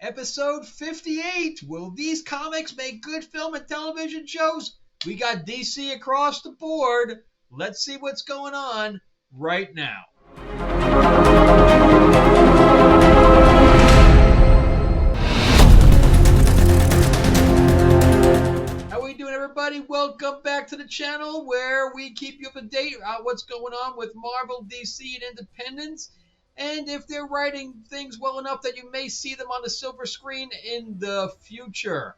Episode 58. Will these comics make good film and television shows? We got DC across the board. Let's see what's going on right now. How we doing, everybody? Welcome back to the channel where we keep you up to date on what's going on with Marvel, DC, and Independence. And if they're writing things well enough that you may see them on the silver screen in the future.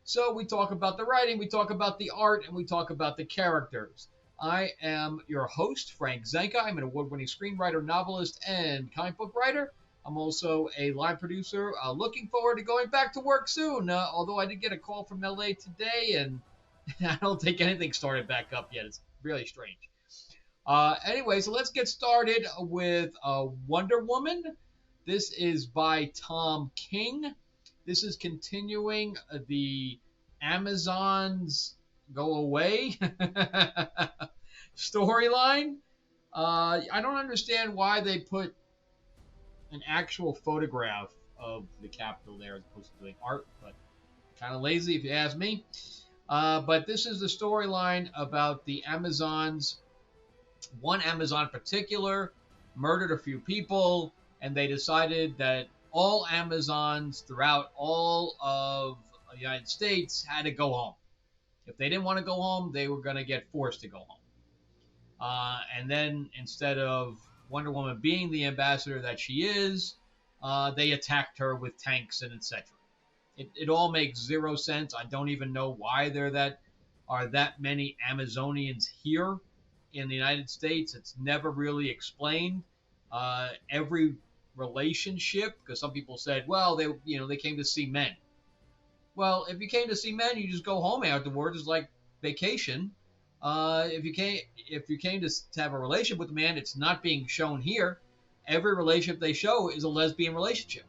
So we talk about the writing, we talk about the art, and we talk about the characters. I am your host, Frank Zanca. I'm an award-winning screenwriter, novelist, and comic book writer. I'm also a live producer. Looking forward to going back to work soon, although I did get a call from LA today, and I don't think anything started back up yet. It's really strange. Anyway, so let's get started with Wonder Woman. This is by Tom King. This is continuing the Amazons Go Away storyline. I don't understand why they put an actual photograph of the Capitol there as opposed to doing art, but kind of lazy if you ask me. But this is the storyline about the Amazons. One Amazon in particular murdered a few people, and they decided that all Amazons throughout all of the United States had to go home. If they didn't want to go home, they were going to get forced to go home. And then instead of Wonder Woman being the ambassador that she is, they attacked her with tanks and etc. It all makes zero sense. I don't even know why there are that many Amazonians here in the United States. It's never really explained. Every relationship, because some people said, well, they came to see men. Well, if you came to see men, you just go home afterwards. It's like vacation. If you came to have a relationship with a man, it's not being shown here. Every relationship they show is a lesbian relationship.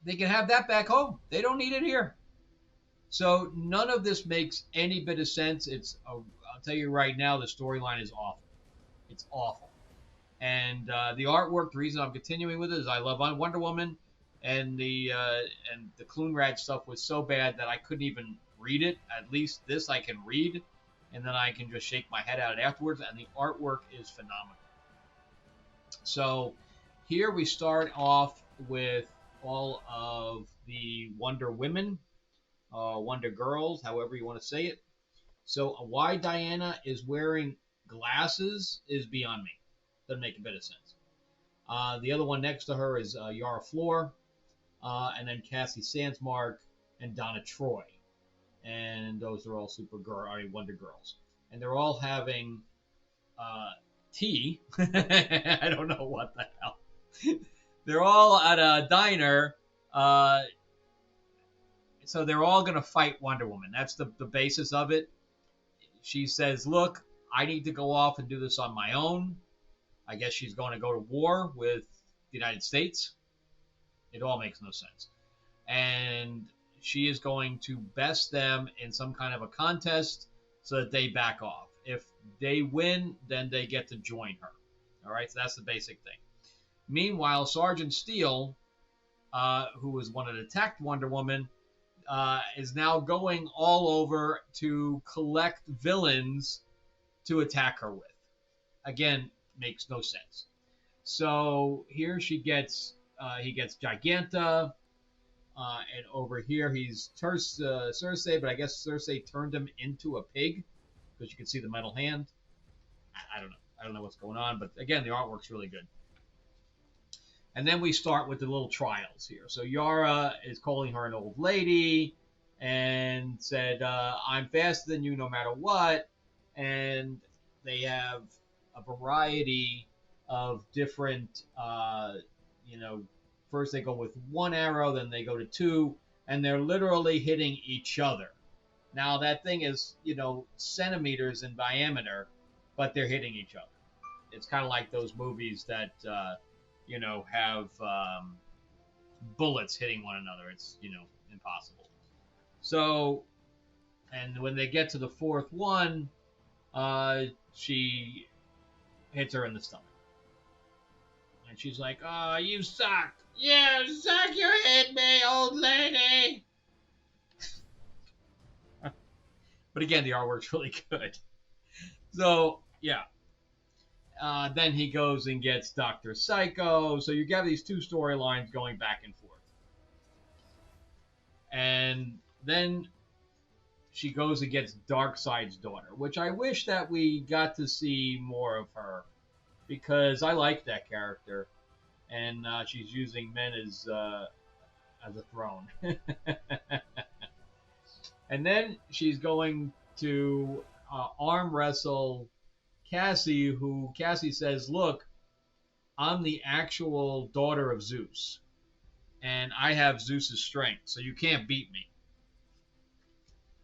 They can have that back home. They don't need it here. So none of this makes any bit of sense. I'll tell you right now, the storyline is awful. It's awful. And the artwork, the reason I'm continuing with it is I love Wonder Woman, and the Clunrad stuff was so bad that I couldn't even read it. At least this I can read, and then I can just shake my head at it afterwards, and the artwork is phenomenal. So here we start off with all of the Wonder Women, Wonder Girls, however you want to say it. So why Diana is wearing glasses is beyond me. Doesn't make a bit of sense. The other one next to her is Yara Flor, and then Cassie Sandsmark and Donna Troy. And those are all Wonder Girls. And they're all having tea. I don't know what the hell. They're all at a diner. So they're all going to fight Wonder Woman. That's the basis of it. She says, look, I need to go off and do this on my own. I guess she's going to go to war with the United States. It all makes no sense. And she is going to best them in some kind of a contest so that they back off. If they win, then they get to join her. All right, so that's the basic thing. Meanwhile, Sergeant Steele, who was one that attacked Wonder Woman, is now going all over to collect villains to attack her with. Again, makes no sense. So here he gets Giganta, and over here he's Cersei, but I guess Cersei turned him into a pig because you can see the metal hand. I don't know. I don't know what's going on, but again, the artwork's really good. And then we start with the little trials here. So Yara is calling her an old lady and said, I'm faster than you no matter what. And they have a variety of different, first they go with one arrow, then they go to two, and they're literally hitting each other. Now, that thing is, centimeters in diameter, but they're hitting each other. It's kind of like those movies that, have bullets hitting one another. It's, impossible. So, and when they get to the fourth one, she hits her in the stomach. And she's like, oh, you suck. Yeah, suck your head get me, old lady. But again, the artwork's really good. So, yeah. Then he goes and gets Dr. Psycho. So you have these two storylines going back and forth. And then she goes and gets Darkseid's daughter, which I wish that we got to see more of her, because I like that character, and she's using men as a throne. And then she's going to arm wrestle Cassie, who Cassie says, "Look, I'm the actual daughter of Zeus, and I have Zeus's strength, so you can't beat me."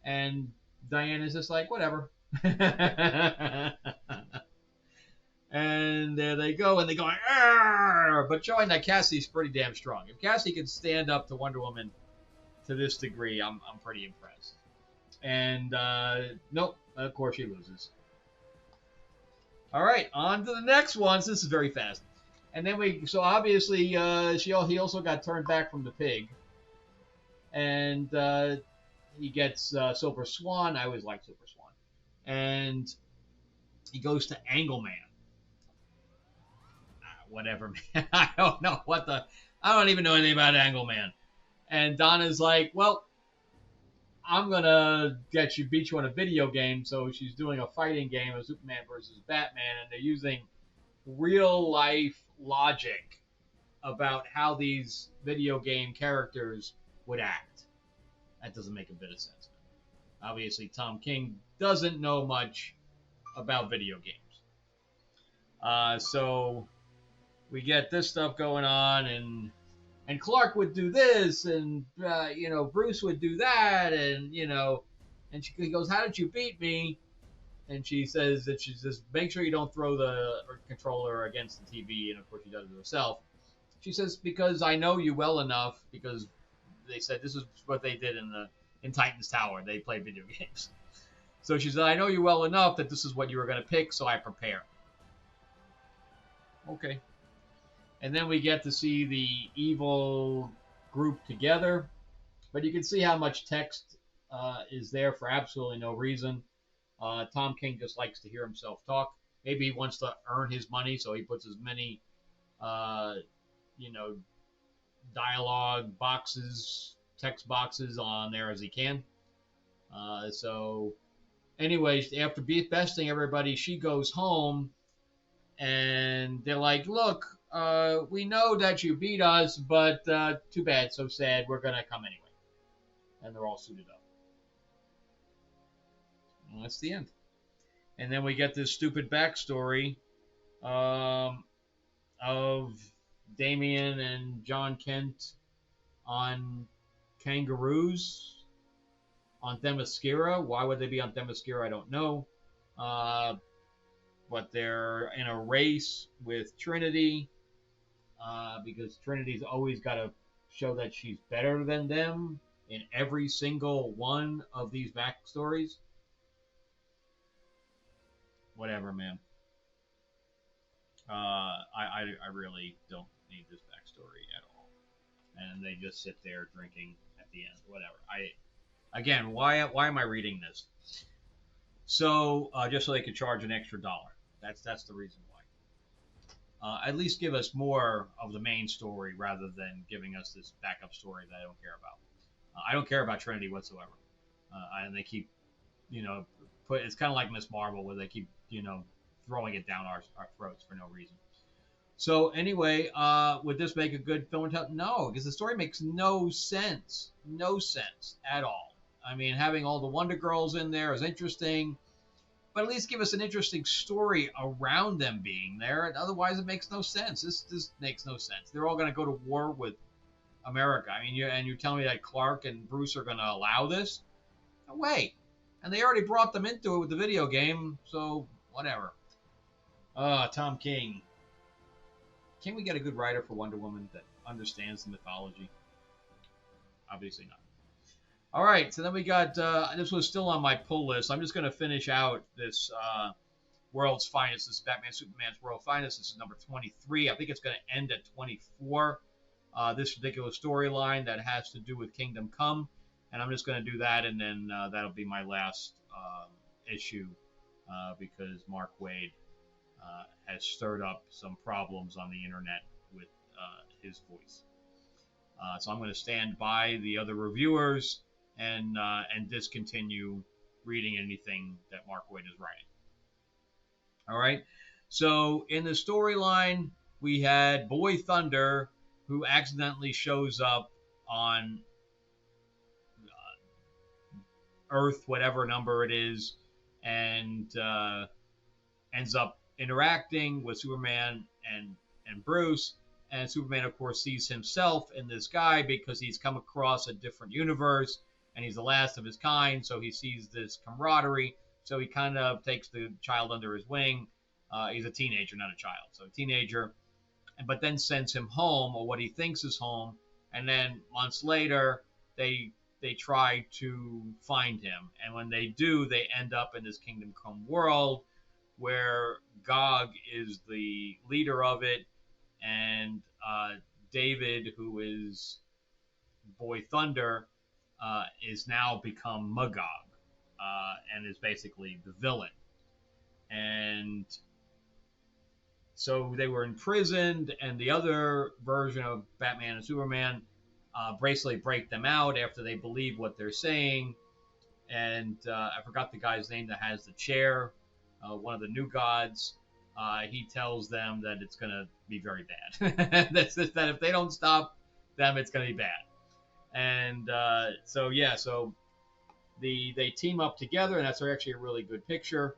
And Diana's just like, whatever. And there they go, and they go, "Arr!" But showing that Cassie's pretty damn strong. If Cassie can stand up to Wonder Woman to this degree, I'm pretty impressed. And nope, of course she loses. All right, on to the next one. This is very fast. And then so obviously he also got turned back from the pig, and he gets Silver Swan. I always liked Silver Swan, and he goes to Angleman. Whatever, man. I don't even know anything about Angleman. And Donna's like, well, I'm gonna beat you on a video game. So she's doing a fighting game of Superman versus Batman, and they're using real life logic about how these video game characters would act. That doesn't make a bit of sense. Obviously, Tom King doesn't know much about video games. So we get this stuff going on, and Clark would do this, and Bruce would do that, and and he goes, "How did you beat me?" And she says that she says, "Make sure you don't throw the controller against the TV," and of course she does it herself. She says, "Because I know you well enough, because they said this is what they did in Titan's Tower. They play video games." So she said, "I know you well enough that this is what you were going to pick, so I prepare." Okay. And then we get to see the evil group together. But you can see how much text is there for absolutely no reason. Tom King just likes to hear himself talk. Maybe he wants to earn his money, so he puts as many, dialogue boxes, text boxes on there as he can. So, anyways, after besting everybody, she goes home, and they're like, "Look, we know that you beat us, but too bad, so sad. We're gonna come anyway." And they're all suited up. And that's the end. And then we get this stupid backstory of Damian and John Kent on kangaroos on Themyscira. Why would they be on Themyscira? I don't know. But they're in a race with Trinity because Trinity's always got to show that she's better than them in every single one of these backstories. Whatever, man. I really don't need this backstory at all. And they just sit there drinking at the end. Whatever. Again, why am I reading this? So just so they could charge an extra $1. That's the reason why. At least give us more of the main story rather than giving us this backup story that I don't care about. I don't care about Trinity whatsoever. And they keep, it's kind of like Miss Marvel where they keep, throwing it down our throats for no reason. So anyway, would this make a good film? No, because the story makes no sense. No sense at all. I mean, having all the Wonder Girls in there is interesting, but at least give us an interesting story around them being there. And otherwise, it makes no sense. This makes no sense. They're all going to go to war with America. I mean, you're telling me that Clark and Bruce are going to allow this? No way. And they already brought them into it with the video game, so whatever. Tom King. Can't we get a good writer for Wonder Woman that understands the mythology? Obviously not. All right, so then we got, this was still on my pull list. I'm just going to finish out this World's Finest. This is Batman Superman's World's Finest. This is number 23. I think it's going to end at 24. this particular storyline that has to do with Kingdom Come, and I'm just going to do that, and then that'll be my last issue because Mark Waid has stirred up some problems on the internet with his voice. So I'm going to stand by the other reviewers and discontinue reading anything that Mark Waid is writing. All right. So in the storyline, we had Boy Thunder, who accidentally shows up on Earth, whatever number it is, and ends up interacting with Superman and Bruce. And Superman, of course, sees himself in this guy because he's come across a different universe and he's the last of his kind. So he sees this camaraderie. So he kind of takes the child under his wing. He's a teenager, not a child. So a teenager, but then sends him home, or what he thinks is home. And then months later, they try to find him. And when they do, they end up in this Kingdom Come world where Gog is the leader of it. And David, who is Boy Thunder, is now become Magog and is basically the villain. And so they were imprisoned, and the other version of Batman and Superman basically break them out after they believe what they're saying. And I forgot the guy's name that has the chair, one of the new gods. He tells them that it's going to be very bad. That's just that if they don't stop them, it's going to be bad. And so they team up together, and that's actually a really good picture,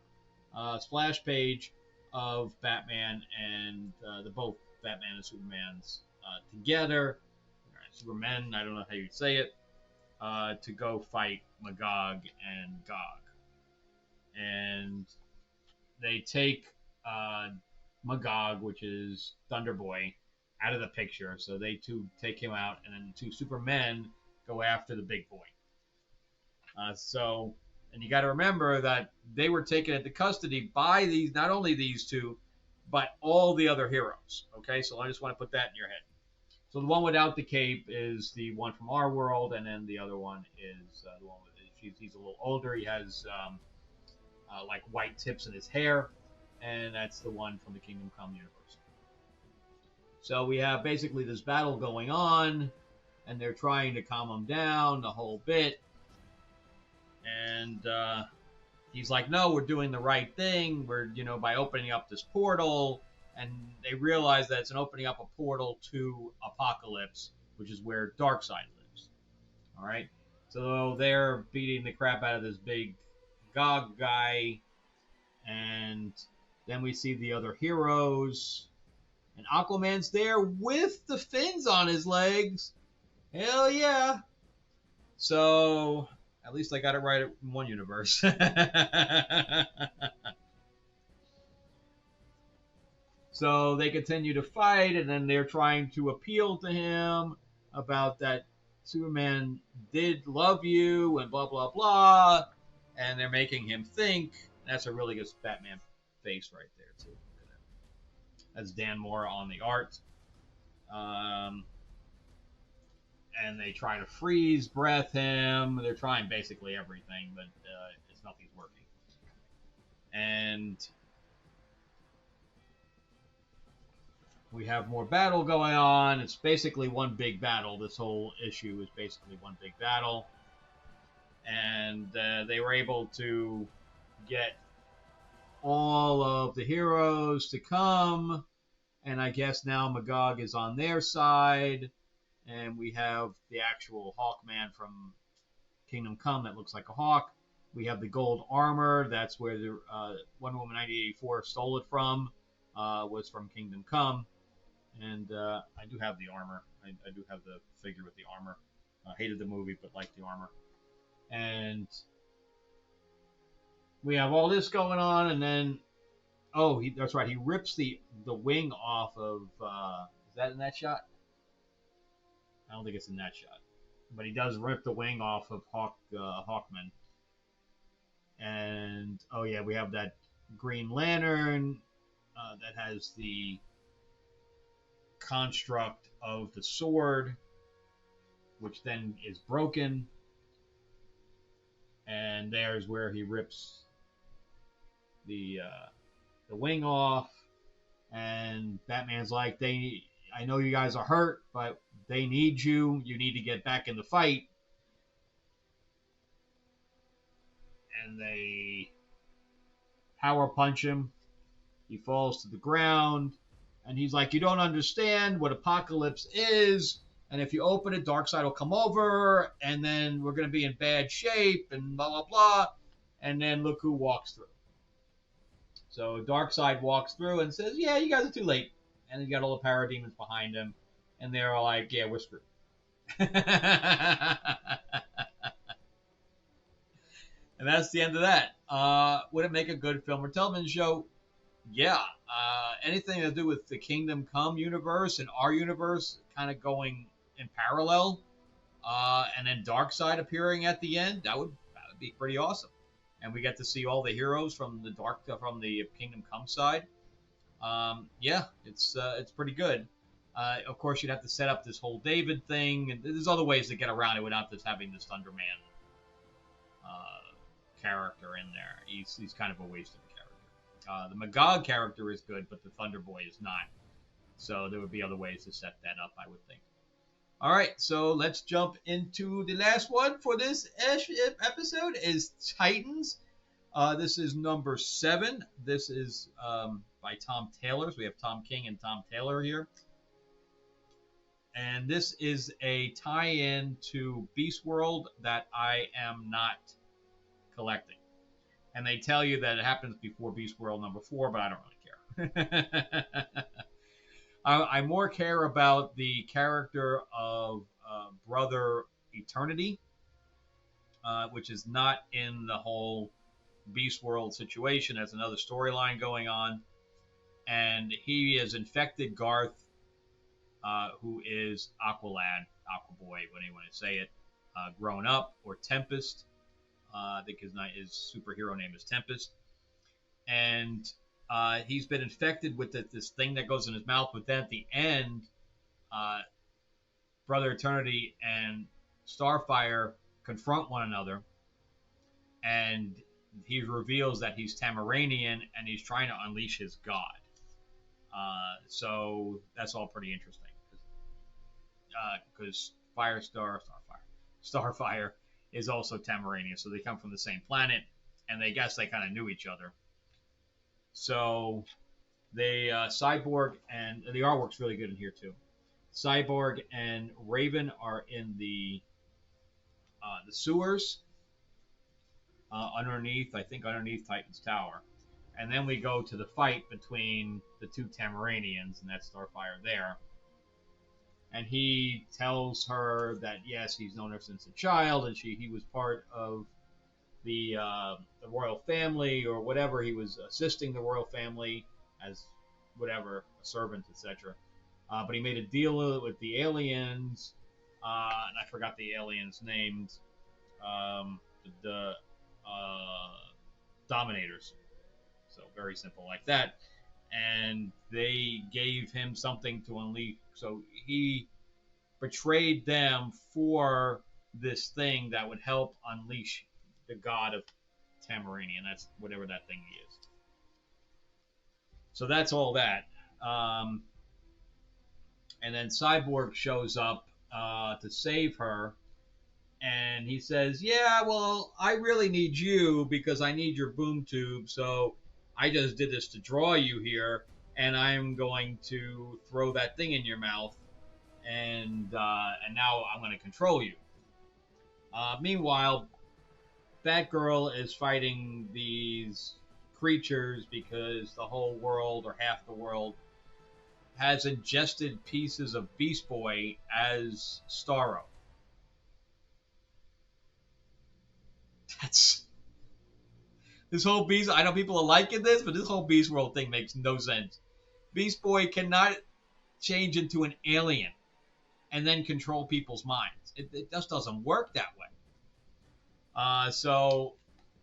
splash page of Batman and the both Batman and Superman's together. Superman, I don't know how you say it, to go fight Magog and Gog. And they take Magog, which is Thunder Boy, out of the picture. So they two take him out, and then the two Supermen go after the big boy. And you got to remember that they were taken into custody by not only these two, but all the other heroes. Okay, so I just want to put that in your head. So the one without the cape is the one from our world, and then the other one is the one with he's a little older. He has like white tips in his hair, and that's the one from the Kingdom Come universe. So we have basically this battle going on, and they're trying to calm him down the whole bit. And he's like, no, we're doing the right thing. We're, by opening up this portal. And they realize that it's an opening up a portal to Apocalypse, which is where Darkseid lives. All right. So they're beating the crap out of this big Gog guy. And then we see the other heroes. And Aquaman's there with the fins on his legs. Hell yeah. So at least I got it right in one universe. So they continue to fight, and then they're trying to appeal to him about that Superman did love you and blah, blah, blah. And they're making him think. That's a really good Batman face right there, too. Look at that. That's Dan Mora on the art. And they try to freeze breath him. They're trying basically everything, but nothing's working. And we have more battle going on. It's basically one big battle. This whole issue is basically one big battle. And they were able to get all of the heroes to come. And I guess now Magog is on their side. And we have the actual Hawkman from Kingdom Come that looks like a hawk. We have the gold armor. That's where the Wonder Woman 1984 stole it from. Was from Kingdom Come. And I do have the armor. I do have the figure with the armor. Hated the movie, but liked the armor. And we have all this going on, and then that's right. He rips the wing off of. Is that in that shot? I don't think it's in that shot, but he does rip the wing off of Hawkman. And we have that Green Lantern that has the construct of the sword, which then is broken. And there's where he rips the wing off. And Batman's like, I know you guys are hurt, but they need you. You need to get back in the fight. And they power punch him. He falls to the ground. And he's like, you don't understand what Apocalypse is. And if you open it, Darkseid will come over. And then we're going to be in bad shape. And blah, blah, blah. And then look who walks through. So Darkseid walks through and says, yeah, you guys are too late. And he's got all the parademons behind him. And they're all like, yeah, we're screwed. And that's the end of that. Would it make a good film or television show? Yeah. Anything to do with the Kingdom Come universe and our universe kind of going in parallel. And then Darkseid appearing at the end, that would be pretty awesome. And we get to see all the heroes from the Kingdom Come side. Yeah, it's pretty good. Of course, you'd have to set up this whole David thing, and there's other ways to get around it without just having this Thunderman character in there. He's kind of a waste of a character. The Magog character is good, but the Thunder Boy is not. So there would be other ways to set that up, I would think. All right, so let's jump into the last one for this episode is Titans. This is number 7. This is by Tom Taylor. So we have Tom King and Tom Taylor here. And this is a tie-in to Beast World that I am not collecting. And they tell you that it happens before Beast World number 4, but I don't really care. I more care about the character of Brother Eternity, which is not in the whole Beast World situation. There's another storyline going on. And he has infected Garth, who is Aqualad, Aquaboy, when you want to say it, grown up, or Tempest. I think his superhero name is Tempest. And he's been infected with this thing that goes in his mouth. But then at the end, Brother Eternity and Starfire confront one another. And he reveals that he's Tamaranian and he's trying to unleash his god. So that's all pretty interesting. Because Starfire is also Tamaranian. So they come from the same planet. And they guess they kind of knew each other. So they Cyborg, and the artwork's really good in here too. Cyborg and Raven are in the sewers underneath Titan's Tower. And then we go to the fight between the two Tamaranians, and that's Starfire there. And he tells her that, yes, he's known her since a child, and he was part of the royal family or whatever. He was assisting the royal family as whatever, a servant, etc. But he made a deal with the aliens, and I forgot the aliens' names, the Dominators. So very simple like that. And they gave him something to unleash. So he betrayed them for this thing that would help unleash the god of Tamaranian. That's whatever that thing is. So that's all that. And then Cyborg shows up to save her. And he says, yeah, well, I really need you because I need your boom tube. So I just did this to draw you here. And I'm going to throw that thing in your mouth. And now I'm going to control you. Meanwhile, Batgirl is fighting these creatures because the whole world, or half the world, has ingested pieces of Beast Boy as Starro. This whole Beast, I know people are liking this, but this whole Beast World thing makes no sense. Beast Boy cannot change into an alien and then control people's minds. It just doesn't work that way. So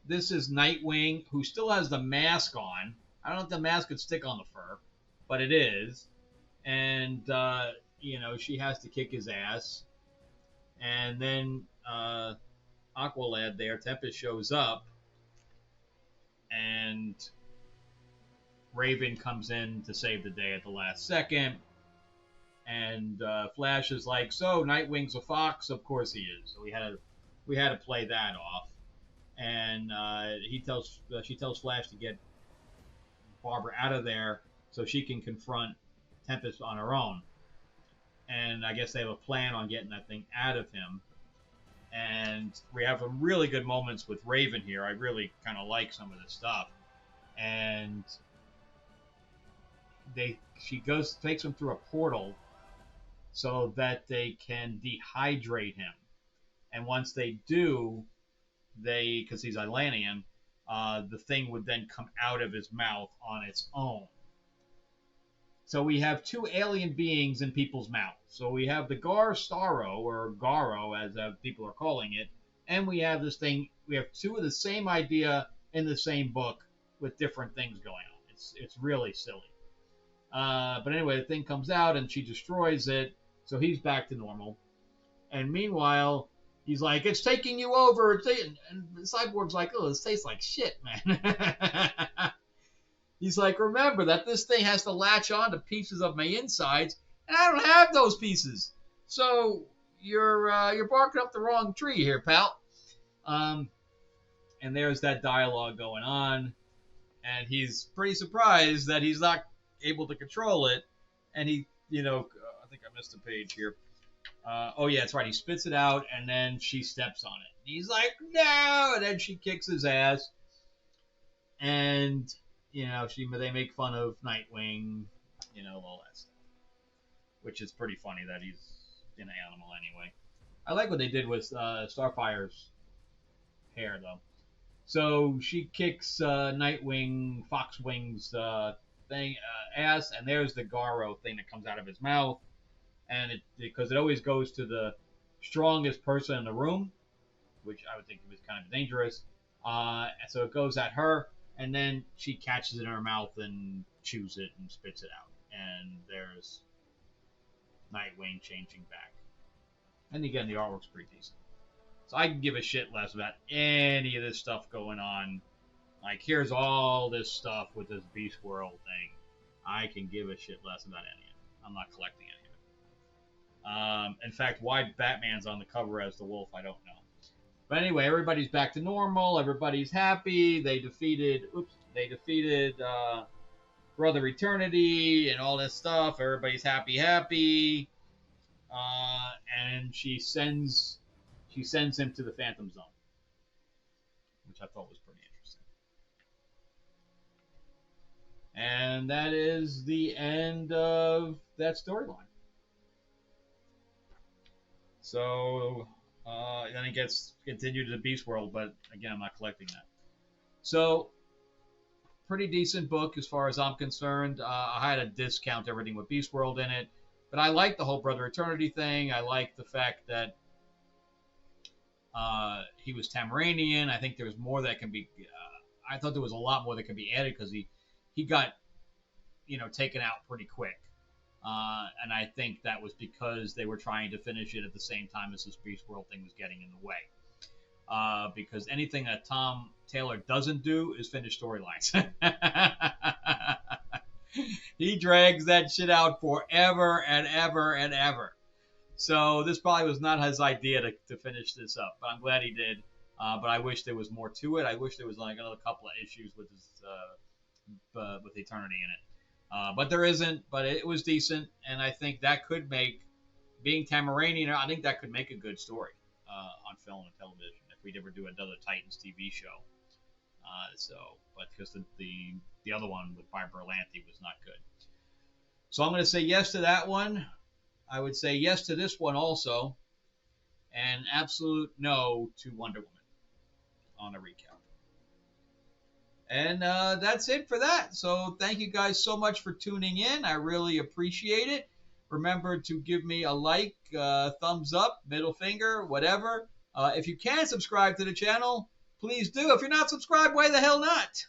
this is Nightwing, who still has the mask on. I don't know if the mask could stick on the fur, but it is. and she has to kick his ass, and then Aqualad there, Tempest shows up, and Raven comes in to save the day at the last second. And Flash is like, "So Nightwing's a fox? Of course he is." So we had to play that off. And she tells Flash to get Barbara out of there so she can confront Tempest on her own. And I guess they have a plan on getting that thing out of him. And we have some really good moments with Raven here. I really kind of like some of this stuff. And she takes him through a portal so that they can dehydrate him. And once they do, because he's Atlantean, the thing would then come out of his mouth on its own. So we have two alien beings in people's mouths. So we have the Gar Starro, or Garo, as people are calling it, and we have this thing. We have two of the same idea in the same book with different things going on. It's really silly. But anyway, the thing comes out and she destroys it, so he's back to normal. And meanwhile, he's like, "It's taking you over." And Cyborg's like, "Oh, this tastes like shit, man." He's like, "Remember that this thing has to latch on to pieces of my insides, and I don't have those pieces. So you're barking up the wrong tree here, pal." And there's that dialogue going on, and he's pretty surprised that he's not able to control it. And he, I think I missed a page here. Oh yeah, that's right. He spits it out, and then she steps on it. He's like, "No!" And then she kicks his ass, and they make fun of Nightwing, all that stuff, which is pretty funny that he's an animal anyway. I like what they did with Starfire's hair though. So she kicks Nightwing, Foxwing's thing ass, and there's the Garo thing that comes out of his mouth, and because it always goes to the strongest person in the room, which I would think was kind of dangerous. So it goes at her, and then she catches it in her mouth and chews it and spits it out. And there's Nightwing changing back. And again, the artwork's pretty decent. So I can give a shit less about any of this stuff going on. Like, here's all this stuff with this Beast World thing. I can give a shit less about any of it. I'm not collecting any of it. In fact, why Batman's on the cover as the wolf, I don't know. But anyway, everybody's back to normal. Everybody's happy. They defeated Brother Eternity and all this stuff. Everybody's happy. And she sends him to the Phantom Zone, which I thought was pretty interesting. And that is the end of that storyline. So then it gets continued to the Beast World, but again, I'm not collecting that. So, pretty decent book as far as I'm concerned. I had to discount everything with Beast World in it, but I like the whole Brother Eternity thing. I like the fact that he was Tamaranian. I think there was more that can be. I thought there was a lot more that could be added because he got taken out pretty quick. And I think that was because they were trying to finish it at the same time as this Beast World thing was getting in the way. Because anything that Tom Taylor doesn't do is finish storylines. He drags that shit out forever and ever and ever. So this probably was not his idea to finish this up, but I'm glad he did. But I wish there was more to it. I wish there was like another couple of issues with Eternity in it. But there isn't, but it was decent, and I think that could make, being Tamaranian, I think that could make a good story on film and television if we'd ever do another Titans TV show. But because the other one with Barbara Lanty was not good. So I'm going to say yes to that one. I would say yes to this one also, and absolute no to Wonder Woman on a recap. And that's it for that. So thank you guys so much for tuning in. I really appreciate it. Remember to give me a like, thumbs up, middle finger, whatever. If you can subscribe to the channel, please do. If you're not subscribed, why the hell not?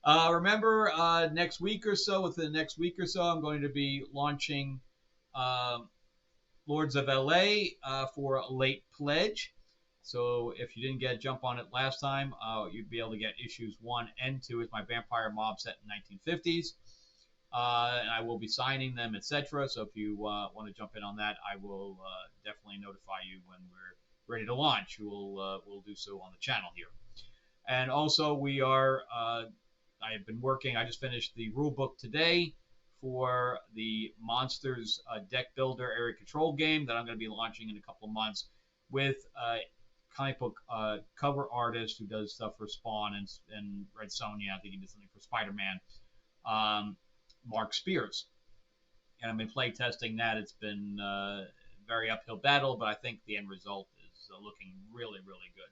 Remember, next week or so, within the next week or so, I'm going to be launching um, Lords of LA for a late pledge. So if you didn't get a jump on it last time, you'd be able to get issues 1 and 2. It's my vampire mob set in 1950s. And I will be signing them, etc. So if you want to jump in on that, I will definitely notify you when we're ready to launch. We'll do so on the channel here. And also, we are. I have been working. I just finished the rule book today for the Monsters deck builder area control game that I'm going to be launching in a couple of months with a comic book cover artist who does stuff for Spawn and Red Sonja. I think he did something for Spider-Man. Mark Spears. And I've been play testing that. It's been very uphill battle, but I think the end result is looking really, really good.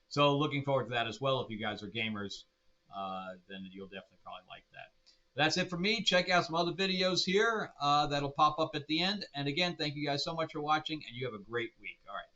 So looking forward to that as well. If you guys are gamers, then you'll definitely probably like that. That's it for me. Check out some other videos here that'll pop up at the end. And again, thank you guys so much for watching, and you have a great week. All right.